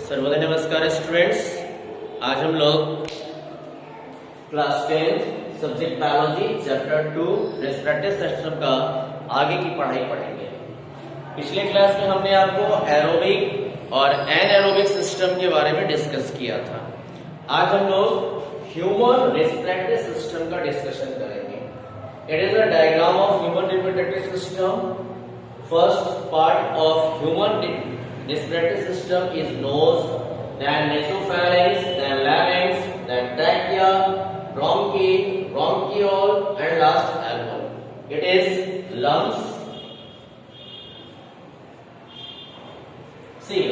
सर्वोदय नमस्कार स्टूडेंट्स। आज हम लोग class 10 subject biology chapter 2 respiratory system का आगे की पढ़ाई पढ़ेंगे। पिछले क्लास में हमने आपको एरोबिक और एनएरोबिक सिस्टम के बारे में डिस्कस किया था। आज हम लोग ह्यूमन रेस्पिरेटरी सिस्टम का डिस्कशन करेंगे। It is a diagram of human respiratory system. First part of human respiratory system is nose, then nasopharynx, then larynx, then trachea, bronchi, bronchiole, and last alveoli. It is lungs. See,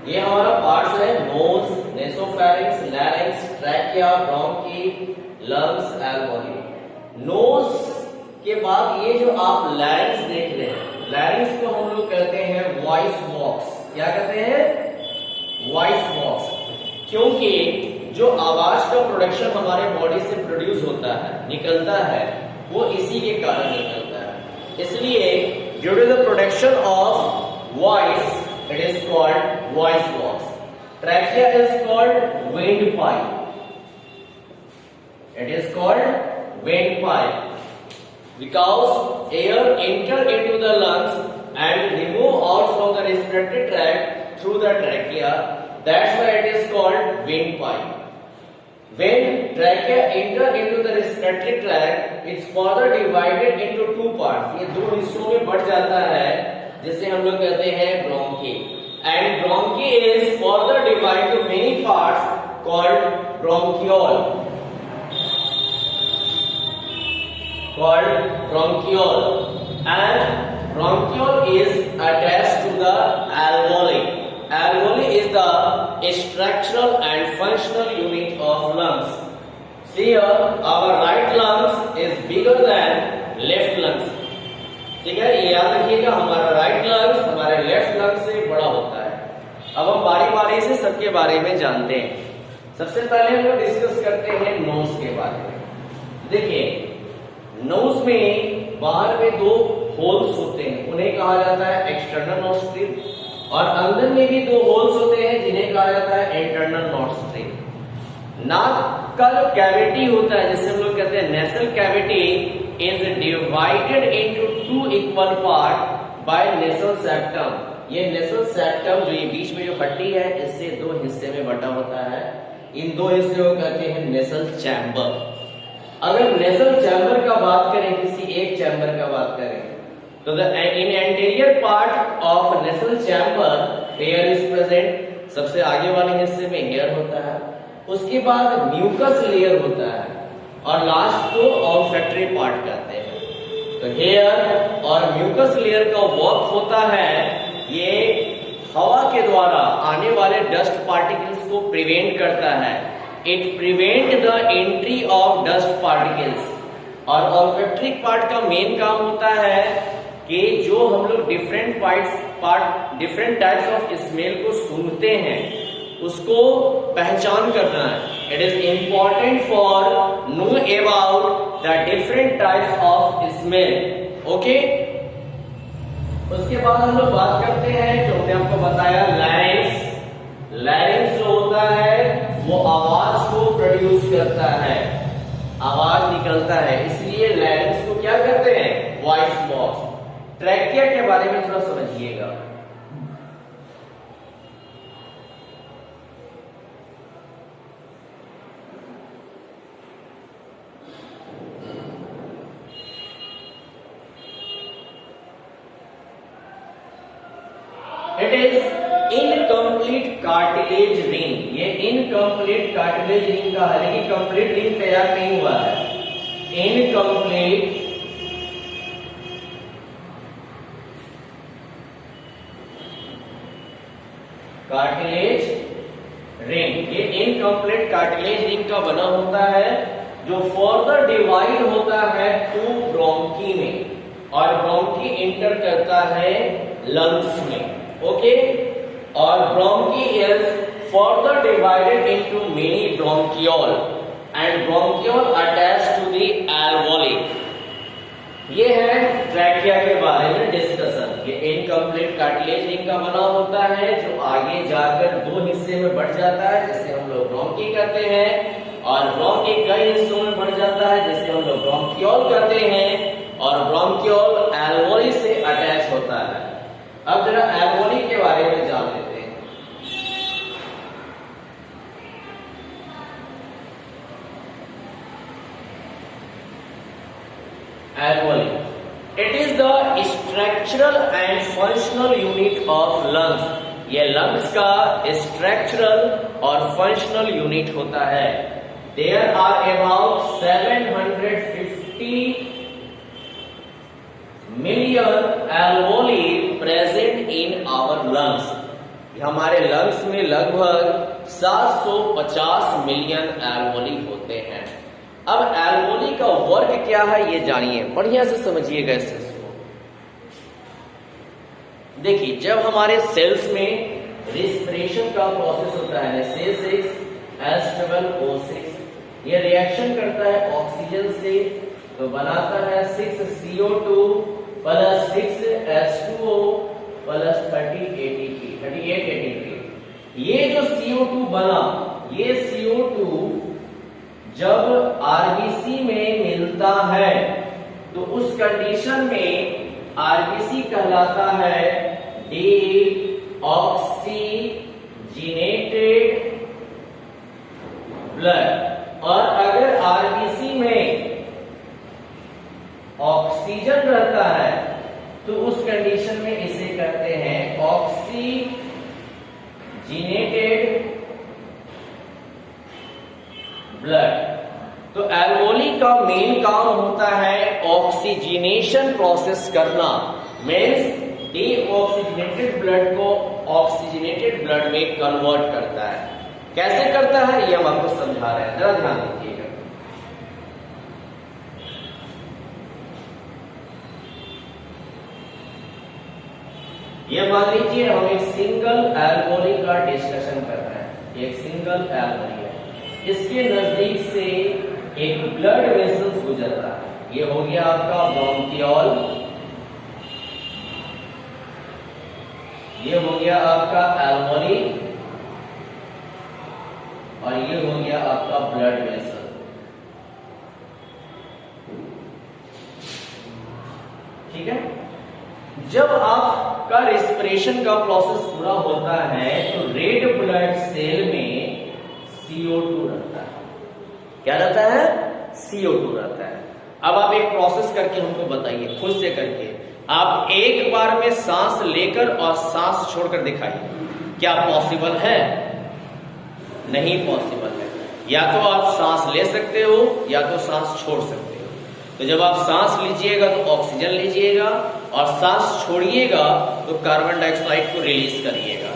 ये हमारा parts है nose, nasopharynx, larynx, trachea, bronchi, lungs, alveoli. Nose के बाद ये जो आप larynx देख रहे हैं, लैरिंक्स को हम लोग कहते हैं वॉइस बॉक्स। क्या कहते हैं? Voice box. क्योंकि जो आवाज का प्रोडक्शन हमारे बॉडी से प्रोड्यूस होता है, निकलता है, वो इसी के कारण निकलता है। इसलिए due to the production of voice it is called voice box. Trachea is called wind pipe. It is called wind pipe because air enter into the lungs and remove out from the respiratory tract through the trachea. That's why it is called windpipe. When trachea enter into the respiratory tract, it's further divided into two parts. ये दो हिस्सों में बढ़ जाता है, जिसे हम लोग कहते हैं bronchi. And bronchi is further divided to many parts called bronchiole. Called bronchiole, and bronchiole is attached to the alveoli. Alveoli is the structural and functional unit of lungs. See here, our right lungs is bigger than left lungs. ठीक है, ये याद रखिएगा, हमारा right lungs हमारे left lungs से बड़ा होता है। अब हम बारी बारी से सबके बारे में जानते हैं। सबसे पहले हम लोग डिस्कस करते हैं नोज के बारे में। देखिए, नोज में बाहर में दो होल्स होते हैं, उन्हें कहा जाता है एक्सटर्नल नॉस्ट्रिल, और अंदर में भी दो होल्स होते हैं जिन्हें कहा जाता है इंटरनल नॉस्ट्रिल। नाक का जो कैविटी होता है, जिसे हम लोग कहते हैं nasal cavity, is divided into two equal part by nasal septum. ये नेसल सेप्टम जो ये बीच में जो हड्डी है, इससे दो हिस्से में बटा होता है। इन दो हिस्से को कहते हैं नेसल चैम्बर। अगर नेसल चैम्बर का बात करें, किसी एक चैम्बर का बात करें, तो in anterior part of nasal chamber hair is present. सबसे आगे वाले हिस्से में हेयर होता है, उसके बाद म्यूकस लेयर होता है, और लास्ट को ऑल्फैक्टरी पार्ट कहते हैं। तो हेयर और म्यूकस लेयर का वर्क होता है, ये हवा के द्वारा आने वाले डस्ट पार्टिकल्स को प्रिवेंट करता है। It prevent the entry of dust particles। और ऑल्फैक्टरी पार्ट का मेन काम होता है कि जो हम लोग डिफरेंट टाइप्स ऑफ स्मेल को सूंघते हैं, उसको पहचान करना है। It is important for know about the different types of smell. Okay, उसके बाद हम लोग बात करते हैं, जो हमने आपको बताया, लैरिंक्स। लैरिंक्स जो होता है वो आवाज को प्रोड्यूस करता है, आवाज निकलता है, इसलिए लैरिंक्स को क्या कहते हैं? Voice box. ट्रैकिया के बारे में थोड़ा समझिएगा। It is incomplete cartilage ring. ये इनकम्प्लीट कार्टिलेज रिंग का है, लेकिन कंप्लीट रिंग तैयार नहीं हुआ है। इनकम्प्लीट कार्टिलेज रिंग, ये इनकम्प्लीट कार्टिलेज रिंग का बना होता है, जो फर्दर डिवाइड होता है टू ब्रोंकी में, और ब्रोंकी इंटर करता है लंग्स में। ओके, और bronchi is further divided into many bronchiole and bronchiole attached to the alveoli। ये है ट्रैकिया के बारे में डिस्कशन। ये इनकम्प्लीट कार्टिलेज रिंग का बना होता है जो आगे जाकर दो हिस्से में बढ़ जाता है जिसे हम लोग ब्रोंकी कहते हैं, और ब्रोंकी कई हिस्सों में बढ़ जाता है जिसे हम लोग ब्रोंकियोल कहते हैं, और ब्रोंकियोल एल्वोली से अटैच होता है। अब जरा एल्वोली के बारे में जान लेते हैं। Alveoli, it is the structural and functional unit of lungs. ये लंग्स का स्ट्रक्चरल और फंक्शनल यूनिट होता है। There are about 750 million alveoli present in our lungs. हमारे लंग्स में लगभग 750 मिलियन एल्वोली होते हैं। अब एल्वोली का वर्क क्या है ये जानिए, बढ़िया से समझिएगा इस चीज को। देखिए, जब हमारे सेल्स में रिस्पिरेशन का प्रोसेस होता है, C6H12O6, ये रिएक्शन करता है ऑक्सीजन से, तो बनाता है 6CO2 plus 6H2O plus 38 ATP। ये जो CO2 बना, ये CO2 जब आरबीसी में मिलता है तो उस कंडीशन में आरबीसी कहलाता है डीऑक्सीजिनेटेड ब्लड। और अगर आरबीसी में ऑक्सीजन रहता है तो उस कंडीशन में इसे कहते हैं ऑक्सीजिनेटेड ब्लड। तो एल्वोली का मेन काम होता है ऑक्सीजनेशन प्रोसेस करना, मीन्स डीऑक्सीजनेटेड ब्लड को ऑक्सीजनेटेड ब्लड में कन्वर्ट करता है। कैसे करता है ये हम आपको समझा रहे हैं, जरा ध्यान दीजिएगा। ये मान लीजिए हम एक सिंगल एल्वोली का डिस्कशन कर रहे हैं। एक सिंगल एल्वोली है, इसके नजदीक से एक ब्लड वेसल्स गुजर रहा है। ये हो गया आपका ब्रोंकियोल, ये हो गया आपका एल्वोली, और ये हो गया आपका ब्लड वेसल। ठीक है, जब आपका रेस्पिरेशन का प्रोसेस पूरा होता है तो रेड ब्लड सेल में CO2 रहता है। क्या रहता है? CO2 रहता है। अब आप एक प्रोसेस करके हमको बताइए, खुद से करके। आप एक बार में सांस लेकर और सांस छोड़कर दिखाइए, क्या पॉसिबल है? नहीं पॉसिबल है। या तो आप सांस ले सकते हो या तो सांस छोड़ सकते हो। तो जब आप सांस लीजिएगा तो ऑक्सीजन लीजिएगा, और सांस छोड़िएगा तो कार्बन डाइऑक्साइड को रिलीज करिएगा।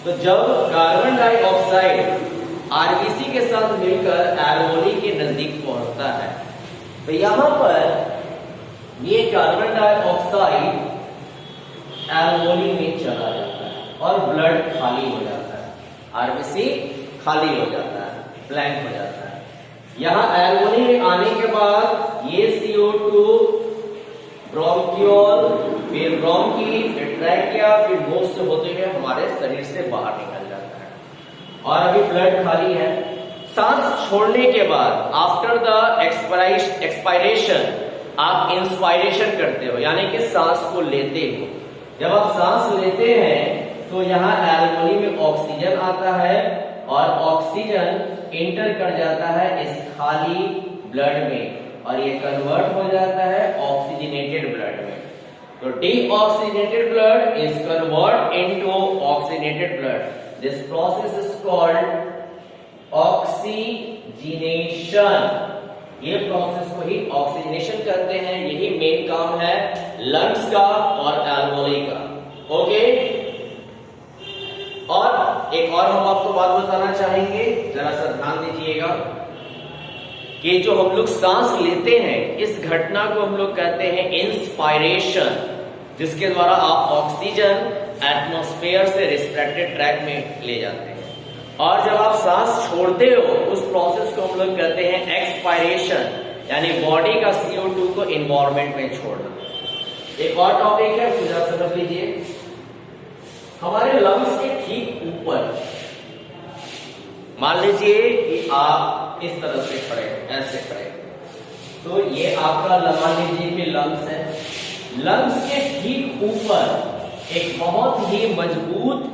तो जब कार्बन डाइऑक्साइड आरबीसी के साथ मिलकर एल्वोली के नजदीक पहुंचता है तो यहां पर ये कार्बन डाइऑक्साइड एल्वोली में चला जाता है और ब्लड खाली हो जाता है, आरबीसी खाली हो जाता है, ब्लैंक हो जाता है। यहां एल्वोली में आने के बाद ये CO2 ब्रोंकियोल, फिर ब्रोंकी, फिर ट्रैकिया, फिर नोज से होते हुए हमारे शरीर से बाहर निकल जाता है, और अभी ब्लड खाली है। सांस छोड़ने के बाद आफ्टर द एक्सपायरेशन आप इंस्पायरेशन करते हो, यानी कि सांस को लेते हो। जब आप सांस लेते हैं तो यहाँ एल्वोली में ऑक्सीजन आता है और ऑक्सीजन इंटर कर जाता है इस खाली ब्लड में, और ये कन्वर्ट हो जाता है ऑक्सीजनेटेड ब्लड में। तो deoxygenated blood is convert into oxygenated blood. This process is called oxygenation. ये प्रोसेस को ही ऑक्सीजनेशन कहते हैं। यही मेन काम है लंग्स का और एल्वोली का। ओके, और एक और हम आपको बात बताना चाहेंगे, जरा सा ध्यान दीजिएगा कि जो हम लोग सांस लेते हैं इस घटना को हम लोग कहते हैं इंस्पायरेशन, जिसके द्वारा आप ऑक्सीजन एटमॉस्फेयर से रेस्पिरेटरी ट्रैक में ले जाते हैं। और जब आप सांस छोड़ते हो उस प्रोसेस को हम लोग कहते हैं एक्सपायरेशन, यानी बॉडी का CO2 को एनवायरमेंट में छोड़ना। एक और टॉपिक है, पूरा समझ लीजिए। हमारे लंग्स के ठीक ऊपर मान लीजिए कि आप इस तरह से खड़े, ऐसे खड़े, तो ये आपका मान लीजिए कि लंग्स है। लंग्स के ठीक ऊपर एक बहुत ही मजबूत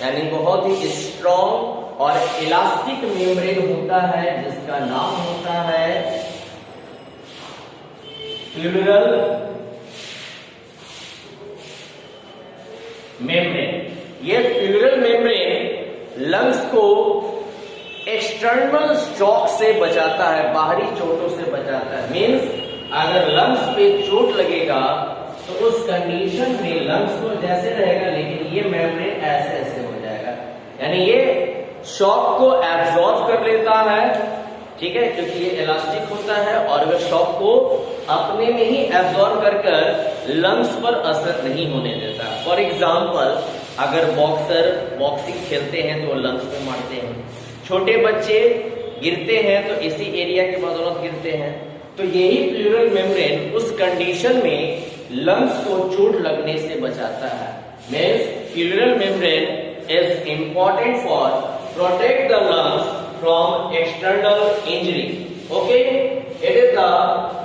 यानी बहुत ही स्ट्रॉन्ग और इलास्टिक मेम्ब्रेन होता है जिसका नाम होता है प्लूरल मेम्ब्रेन। ये प्लूरल मेम्ब्रेन लंग्स को एक्सटर्नल शॉक से बचाता है, बाहरी चोटों से बचाता है। मींस अगर लंग्स पे चोट लगेगा तो उस कंडीशन में लंग्स तो जैसे रहेगा लेकिन ये मेम्ब्रेन ऐसे ऐसे हो जाएगा, यानी ये शॉक को एब्जॉर्ब कर लेता है, ठीक है, क्योंकि ये इलास्टिक होता है और वह शॉक को अपने में ही एब्जॉर्ब कर लंग्स पर असर नहीं होने देता। फॉर एग्जाम्पल अगर बॉक्सर बॉक्सिंग खेलते हैं तो लंग्स पे मारते हैं, छोटे बच्चे गिरते हैं तो इसी एरिया के बदौलत गिरते हैं। तो यही प्लूरल मेम्ब्रेन उस कंडीशन में लंग्स को चोट लगने से बचाता है। Means pleural membrane is important for protect the lungs from external injury. Okay, it is the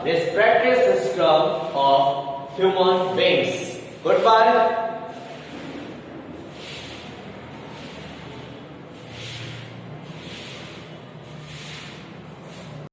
respiratory system of human beings. Goodbye.